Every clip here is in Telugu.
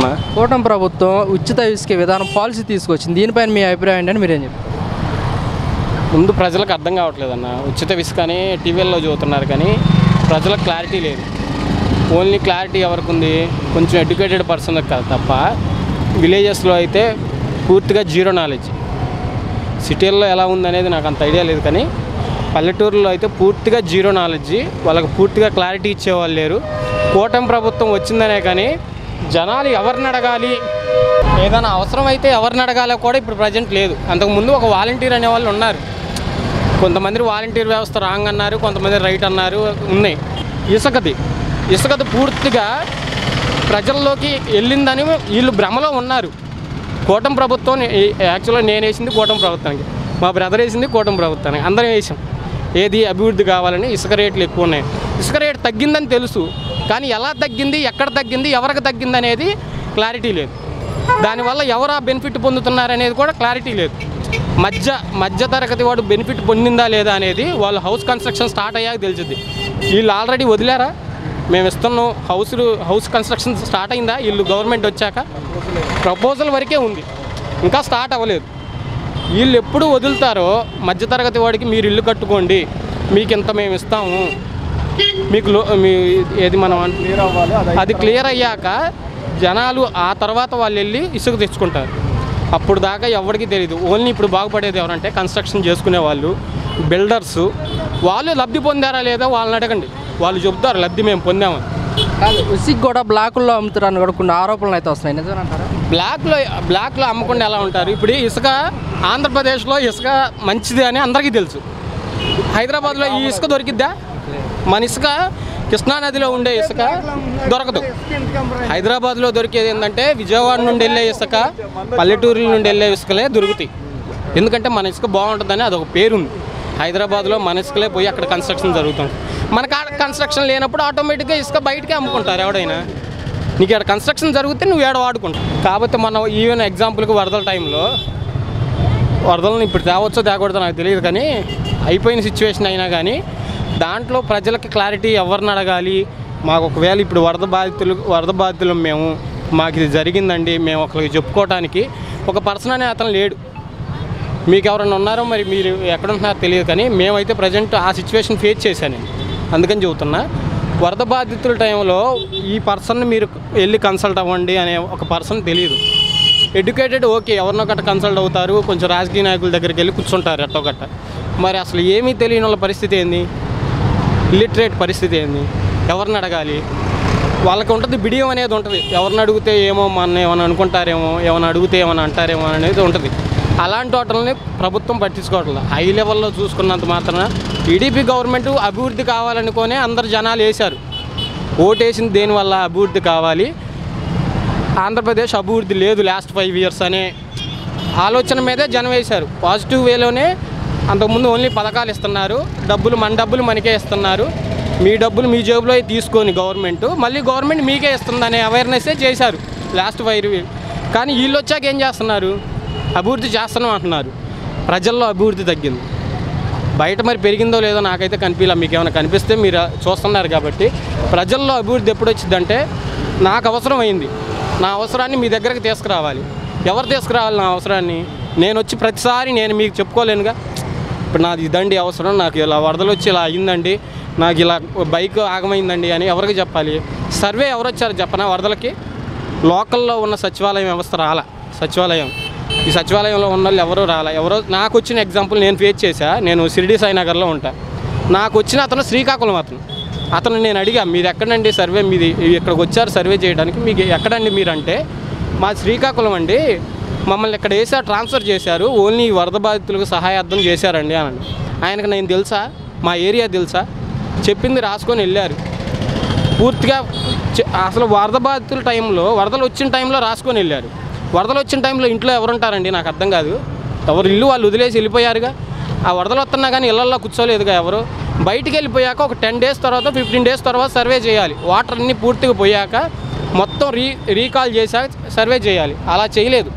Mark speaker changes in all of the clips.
Speaker 1: అనుకుంటున్నా.
Speaker 2: కూటమి ప్రభుత్వం ఉచిత ఇసుక విధానం పాలసీ తీసుకొచ్చింది, దీనిపైన మీ అభిప్రాయం ఏంటని మీరేం చెప్తారు?
Speaker 1: ముందు ప్రజలకు అర్థం కావట్లేదన్న. ఉచిత ఇసుక అని టీవీల్లో చదువుతున్నారు కానీ ప్రజలకు క్లారిటీ లేదు. ఓన్లీ క్లారిటీ ఎవరికి ఉంది? కొంచెం ఎడ్యుకేటెడ్ పర్సన్కి కాదు తప్ప విలేజెస్లో అయితే పూర్తిగా జీరో నాలెడ్జ్. సిటీల్లో ఎలా ఉందనేది నాకు అంత ఐడియా లేదు కానీ పల్లెటూరులో అయితే పూర్తిగా జీరో నాలెడ్జి. వాళ్ళకి పూర్తిగా క్లారిటీ ఇచ్చేవాళ్ళు లేరు. కూటమి ప్రభుత్వం వచ్చిందనే కానీ జనాలు ఎవరిని అడగాలి, ఏదైనా అవసరం అయితే ఎవరిని అడగాలో కూడా ఇప్పుడు ప్రజెంట్ లేదు. అంతకుముందు ఒక వాలంటీర్ అనేవాళ్ళు ఉన్నారు. కొంతమంది వాలంటీర్ వ్యవస్థ రాంగ్ అన్నారు, కొంతమంది రైట్ అన్నారు, ఉన్నాయి. ఇసుకది పూర్తిగా ప్రజల్లోకి వెళ్ళిందని వీళ్ళు భ్రమలో ఉన్నారు. కూటమి ప్రభుత్వం యాక్చువల్గా నేను వేసింది కూటమి ప్రభుత్వానికి, మా బ్రదర్ వేసింది కూటమి ప్రభుత్వానికి, అందరం వేసాం. ఏది అభివృద్ధి కావాలని. ఇసుక రేట్లు ఎక్కువ ఉన్నాయి. ఇసుక రేటు తగ్గిందని తెలుసు కానీ ఎలా తగ్గింది, ఎక్కడ తగ్గింది, ఎవరికి తగ్గింది అనేది క్లారిటీ లేదు. దానివల్ల ఎవరు ఆ బెనిఫిట్ పొందుతున్నారనేది కూడా క్లారిటీ లేదు. మధ్య తరగతి వాడు బెనిఫిట్ పొందిందా లేదా అనేది వాళ్ళు హౌస్ కన్స్ట్రక్షన్ స్టార్ట్ అయ్యాక తెలిసింది. వీళ్ళు ఆల్రెడీ వదిలేరా? మేము ఇస్తున్నాం హౌస్ కన్స్ట్రక్షన్ స్టార్ట్ అయిందా? వీళ్ళు గవర్నమెంట్ వచ్చాక ప్రపోజల్ వరకే ఉంది, ఇంకా స్టార్ట్ అవ్వలేదు. వీళ్ళు ఎప్పుడు వదులుతారో మధ్యతరగతి వాడికి మీరు ఇల్లు కట్టుకోండి, మీకు ఇంత మేము ఇస్తాము, మీకు ఏది మనం అది క్లియర్ అయ్యాక జనాలు ఆ తర్వాత వాళ్ళు వెళ్ళి ఇసుక తెచ్చుకుంటారు. అప్పుడు దాకా ఎవరికి తెలియదు. ఓన్లీ ఇప్పుడు బాగుపడేది ఎవరంటే కన్స్ట్రక్షన్ చేసుకునే వాళ్ళు, బిల్డర్సు. వాళ్ళు లబ్ధి పొందారా లేదా వాళ్ళని అడగండి, వాళ్ళు చెబుతారు లబ్ధి మేము పొందామని.
Speaker 2: ఇసుక కూడా బ్లాకుల్లో అమ్ముతారని కూడా కొన్ని ఆరోపణలు అయితే వస్తున్నాయి, నిజమేనంటారా?
Speaker 1: బ్లాక్లో అమ్మకుండా ఎలా ఉంటారు? ఇప్పుడు ఇసుక ఆంధ్రప్రదేశ్లో ఇసుక మంచిది అని అందరికీ తెలుసు. హైదరాబాద్లో ఈ ఇసుక దొరికిద్దా? మన ఇసుక కృష్ణానదిలో ఉండే ఇసుక దొరకదు. హైదరాబాద్లో దొరికేది ఏంటంటే విజయవాడ నుండి వెళ్ళే ఇసుక, పల్లెటూరుల నుండి వెళ్ళే ఇసుకలే దొరుకుతాయి. ఎందుకంటే మన ఇసుక బాగుంటుందని అదొక పేరుంది. హైదరాబాద్లో మన ఇసుకలే పోయి అక్కడ కన్స్ట్రక్షన్ జరుగుతుంది. మనకు కన్స్ట్రక్షన్ లేనప్పుడు ఆటోమేటిక్గా ఇసుక బయటకే అమ్ముకుంటారు ఎవడైనా. నీకు ఇక్కడ కన్స్ట్రక్షన్ జరిగితే నువ్వు ఏడ వాడుకుంటావు. కాబట్టి మనం ఈవెన్ ఎగ్జాంపుల్కి వరదల టైంలో, వరదలను ఇప్పుడు తేవచ్చో తేకూడదో నాకు తెలియదు కానీ అయిపోయిన సిచ్యువేషన్ అయినా కానీ దాంట్లో ప్రజలకి క్లారిటీ ఎవరిని అడగాలి. మాకు ఒకవేళ ఇప్పుడు వరద బాధితులు మేము, మాకు ఇది జరిగిందండి, మేము ఒకరికి చెప్పుకోవడానికి ఒక పర్సన్ అనే అతను లేడు. మీకు ఎవరైనా ఉన్నారో మరి మీరు ఎక్కడ ఉంటున్నారో తెలియదు కానీ మేమైతే ప్రజెంట్ ఆ సిచ్యువేషన్ ఫేస్ చేశాను. అందుకని చెబుతున్నా, వరద బాధితుల టైంలో ఈ పర్సన్ని మీరు వెళ్ళి కన్సల్ట్ అవ్వండి అనే ఒక పర్సన్ తెలియదు. ఎడ్యుకేటెడ్ ఓకే, ఎవరినో గట్ట కన్సల్ట్ అవుతారు, కొంచెం రాజకీయ నాయకుల దగ్గరికి వెళ్ళి కూర్చుంటారు ఎట్టో గట్ట. మరి అసలు ఏమీ తెలియని వాళ్ళ పరిస్థితి ఏంది? ఇల్లిటరేట్ పరిస్థితి ఏంది? ఎవరిని అడగాలి? వాళ్ళకి ఉంటుంది, బిడియం అనేది ఉంటుంది. ఎవరిని అడిగితే ఏమో మన ఏమైనా అనుకుంటారేమో, ఏమైనా అడిగితే ఏమైనా అంటారేమో అనేది ఉంటుంది. అలాంటి వాటిని ప్రభుత్వం పట్టించుకోవట్లేదు. హై లెవెల్లో చూసుకున్నంత మాత్రాన టీడీపీ గవర్నమెంట్ అభివృద్ధి కావాలనుకునే అందరు జనాలు వేశారు. ఓటేసింది దేనివల్ల? అభివృద్ధి కావాలి, ఆంధ్రప్రదేశ్ అభివృద్ధి లేదు లాస్ట్ 5 years అనే ఆలోచన మీదే జనం వేశారు. పాజిటివ్ వేలోనే. అంతకుముందు ఓన్లీ పథకాలు ఇస్తున్నారు, మన డబ్బులు మనకే ఇస్తున్నారు, మీ డబ్బులు మీ జేబులో తీసుకొని గవర్నమెంట్ మీకే ఇస్తుందనే అవేర్నెస్సే చేశారు లాస్ట్ 5 years. కానీ వీళ్ళు వచ్చాక ఏం చేస్తున్నారు? అభివృద్ధి చేస్తున్నాం అంటున్నారు. ప్రజల్లో అభివృద్ధి తగ్గింది. బయట మరి పెరిగిందో లేదో నాకైతే కనిపించలే. మీకు ఏమైనా కనిపిస్తే మీరు చూస్తున్నారు కాబట్టి. ప్రజల్లో అభివృద్ధి ఎప్పుడు వచ్చిందంటే, నాకు అవసరం అయింది, నా అవసరాన్ని మీ దగ్గరకు తీసుకురావాలి. ఎవరు తీసుకురావాలి నా అవసరాన్ని? నేను వచ్చి ప్రతిసారి నేను మీకు చెప్పుకోలేనుగా. ఇప్పుడు నాది ఇదండి అవసరం, నాకు ఇలా వరదలు వచ్చి ఇలా అయ్యిందండి, నాకు ఇలా బైక్ ఆగమైందండి అని ఎవరికి చెప్పాలి? సర్వే ఎవరు వచ్చారు చెప్పనా? వరదలకి లోకల్లో ఉన్న సచివాలయం వ్యవస్థ రాలా. ఈ సచివాలయంలో ఉన్న వాళ్ళు ఎవరో రాలా. నాకు వచ్చిన ఎగ్జాంపుల్ నేను ఫేస్ చేశా. నేను షిరిడి సాయినగర్లో ఉంటా. నాకు వచ్చిన అతను శ్రీకాకుళం అతను నేను అడిగా, మీరు ఎక్కడండి సర్వే, మీది ఇక్కడికి వచ్చారు సర్వే చేయడానికి, మీకు ఎక్కడండి మీరంటే, మా శ్రీకాకుళం అండి, మమ్మల్ని ఇక్కడ వేసారు, ట్రాన్స్ఫర్ చేశారు, ఓన్లీ వరద బాధితులకు సహాయార్థం చేశారండి అని. ఆయనకు నేను తెలుసా? మా ఏరియా తెలుసా? చెప్పింది రాసుకొని వెళ్ళారు. పూర్తిగా అసలు వరద బాధితుల టైంలో, వరదలు వచ్చిన టైంలో రాసుకొని వెళ్ళారు. వరదలు వచ్చిన టైంలో ఇంట్లో ఎవరుంటారండి? నాకు అర్థం కాదు. ఎవరు ఇల్లు వాళ్ళు వదిలేసి వెళ్ళిపోయారుగా. ఆ వరదలు వస్తున్నా కానీ ఇళ్లల్లో కూర్చోలేదుగా ఎవరు. బయటికి వెళ్ళిపోయాక ఒక 10 days తర్వాత 15 days తర్వాత సర్వే చేయాలి. వాటర్ అన్నీ పూర్తిగా పోయాక మొత్తం రీకాల్ చేశాక సర్వే చేయాలి. అలా చేయలేదు.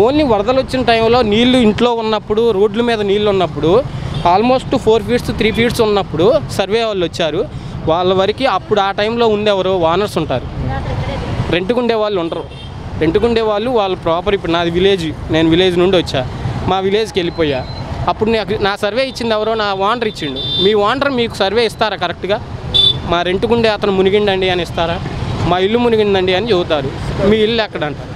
Speaker 1: ఓన్లీ వరదలు వచ్చిన టైంలో నీళ్లు ఇంట్లో ఉన్నప్పుడు, రోడ్ల మీద నీళ్ళు ఉన్నప్పుడు, ఆల్మోస్ట్ 4 feet 3 feet ఉన్నప్పుడు సర్వే వాళ్ళు వచ్చారు. వాళ్ళ వరకు అప్పుడు ఆ టైంలో ఉండేవారు ఓనర్స్ ఉంటారు. రెంట్కుండే వాళ్ళు ఉండరు. రెంట్కుండే వాళ్ళు ప్రాపర్. ఇప్పుడు నాది విలేజ్, నేను విలేజ్ నుండి వచ్చా, మా విలేజ్కి వెళ్ళిపోయా. అప్పుడు నా సర్వే ఇచ్చింది ఎవరో, నా ఓనర్ ఇచ్చిండు. మీ ఓనర్ మీకు సర్వే ఇస్తారా కరెక్ట్గా? మా రెంట్కుండే అతను మునిగిండండి అని ఇస్తారా? మా ఇల్లు మునిగిందండి అని చెబుతారు. మీ ఇల్లు ఎక్కడంటారు?